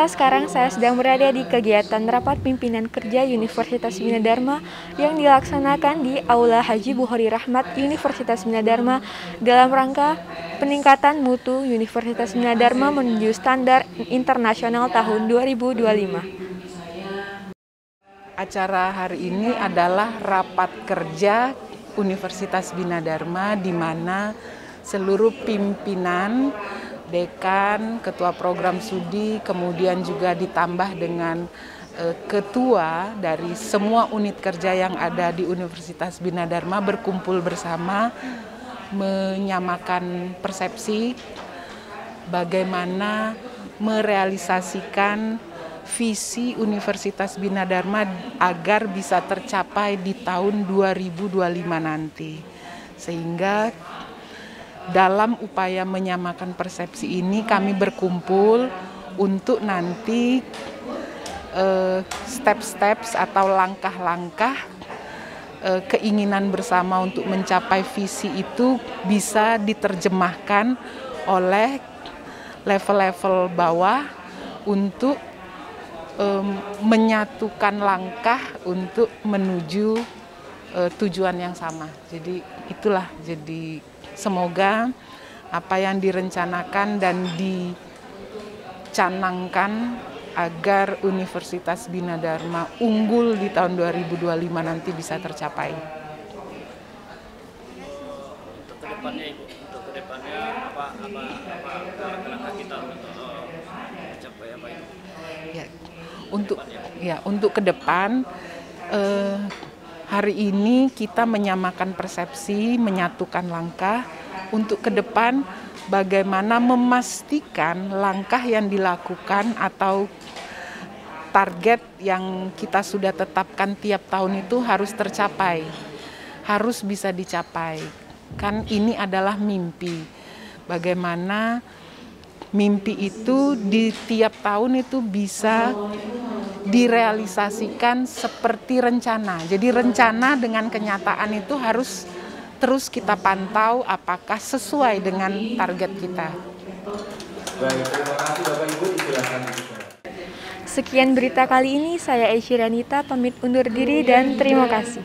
sekarang saya sedang berada di kegiatan rapat pimpinan kerja Universitas Bina Dharma yang dilaksanakan di Aula Haji Bukhari Rahmat Universitas Bina Dharma dalam rangka peningkatan mutu Universitas Bina Dharma menuju standar internasional tahun 2025. Acara hari ini adalah rapat kerja Universitas Bina Dharma di mana seluruh pimpinan, dekan, ketua program studi, kemudian juga ditambah dengan ketua dari semua unit kerja yang ada di Universitas Bina Dharma berkumpul bersama menyamakan persepsi bagaimana merealisasikan visi Universitas Bina Dharma agar bisa tercapai di tahun 2025 nanti. Sehingga dalam upaya menyamakan persepsi ini kami berkumpul untuk nanti step-steps atau langkah-langkah keinginan bersama untuk mencapai visi itu bisa diterjemahkan oleh level-level bawah untuk menyatukan langkah untuk menuju tujuan yang sama. Jadi itulah, jadi semoga apa yang direncanakan dan dicanangkan agar Universitas Bina Dharma unggul di tahun 2025 nanti bisa tercapai. Untuk kedepannya Ibu, apa langkah kita untuk mencapai apa itu? Untuk ke depan, hari ini kita menyamakan persepsi, menyatukan langkah. Untuk ke depan, bagaimana memastikan langkah yang dilakukan atau target yang kita sudah tetapkan tiap tahun itu harus tercapai, harus bisa dicapai. Kan ini adalah mimpi. Bagaimana mimpi itu di tiap tahun itu bisa direalisasikan seperti rencana. Jadi rencana dengan kenyataan itu harus terus kita pantau apakah sesuai dengan target kita. Baik, terima kasih Bapak Ibu, silakan. Sekian berita kali ini, saya Aisyah Ranita pamit undur diri dan terima kasih.